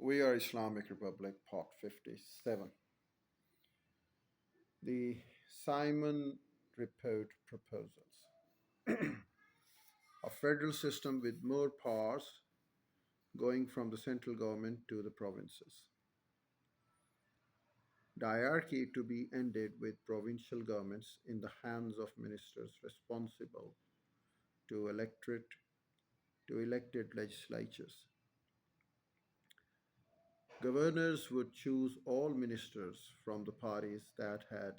We Are Islamic Republic, Part 57. The Simon Report Proposals. A federal system with more powers going from the central government to the provinces. Diarchy to be ended with provincial governments in the hands of ministers responsible to elected legislatures. Governors would choose all ministers from the parties that had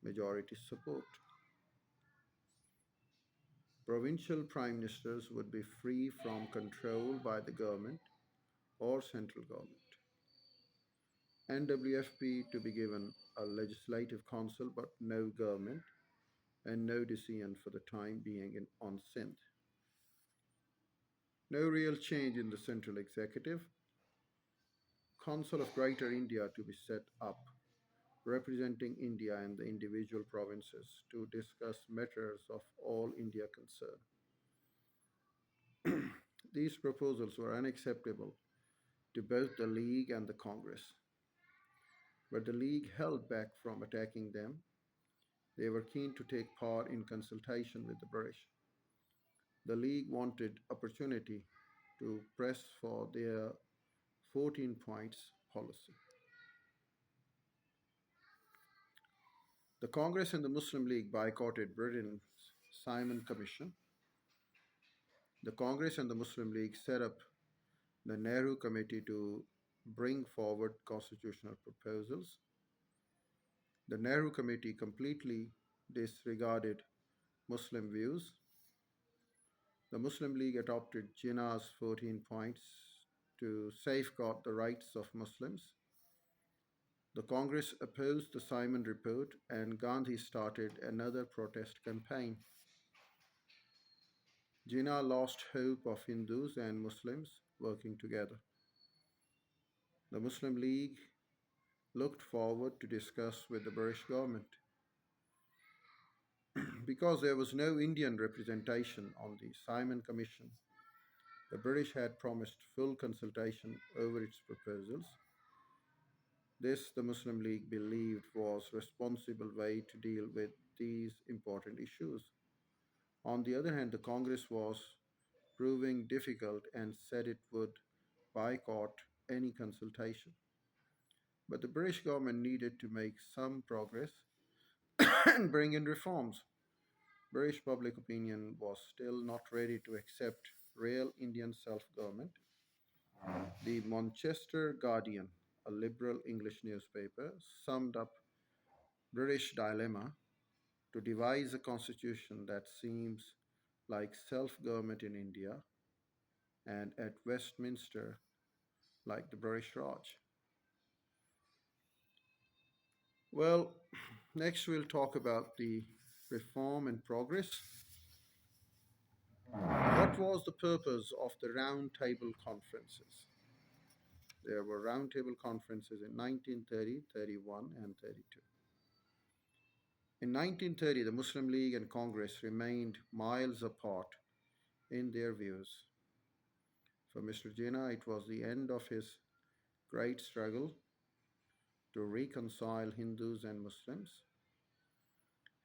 majority support. Provincial prime ministers would be free from control by the government or central government. NWFP to be given a legislative council but no government and no decision for the time being on Sindh. No real change in the central executive. Council of Greater India to be set up, representing India and the individual provinces to discuss matters of all India concern. These proposals were unacceptable to both the League and the Congress. But the League held back from attacking them. They were keen to take part in consultation with the British. The League wanted opportunity to press for their 14 points policy. The Congress and the Muslim League boycotted Britain's Simon Commission. The Congress and the Muslim League set up the Nehru Committee to bring forward constitutional proposals. The Nehru Committee completely disregarded Muslim views. The Muslim League adopted Jinnah's 14 points to safeguard the rights of Muslims. The Congress opposed the Simon Report and Gandhi started another protest campaign. Jinnah lost hope of Hindus and Muslims working together. The Muslim League looked forward to discuss with the British government. Because there was no Indian representation on the Simon Commission, the British had promised full consultation over its proposals. This, the Muslim League believed, was a responsible way to deal with these important issues. On the other hand, the Congress was proving difficult and said it would boycott any consultation. But the British government needed to make some progress and bring in reforms. British public opinion was still not ready to accept real Indian self government. The Manchester Guardian, a liberal English newspaper, summed up British dilemma to devise a constitution that seems like self-government in India and at Westminster like the British Raj. Well, next we'll talk about the reform and progress. What was the purpose of the round table conferences? There were roundtable conferences in 1930, 31, and 32. In 1930, the Muslim League and Congress remained miles apart in their views. For Mr. Jinnah, it was the end of his great struggle to reconcile Hindus and Muslims.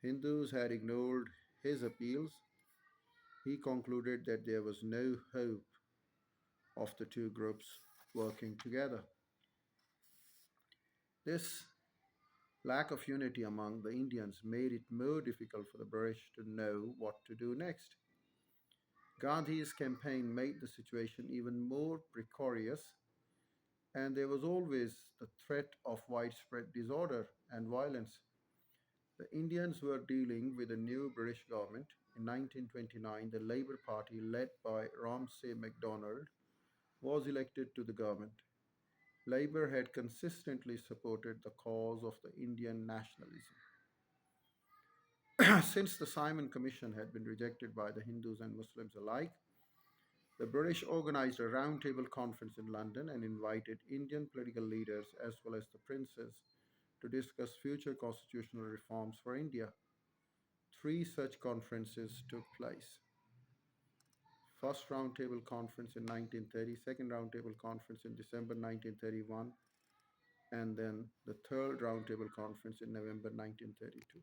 Hindus had ignored his appeals. He concluded that there was no hope of the two groups working together. This lack of unity among the Indians made it more difficult for the British to know what to do next. Gandhi's campaign made the situation even more precarious, and there was always the threat of widespread disorder and violence. The Indians were dealing with a new British government. In 1929, the Labour Party, led by Ramsay MacDonald, was elected to the government. Labour had consistently supported the cause of the Indian nationalism. Since the Simon Commission had been rejected by the Hindus and Muslims alike, the British organized a roundtable conference in London and invited Indian political leaders as well as the princes to discuss future constitutional reforms for India. Three such conferences took place. first roundtable conference in 1930, second roundtable conference in December 1931, and then the third roundtable conference in November 1932.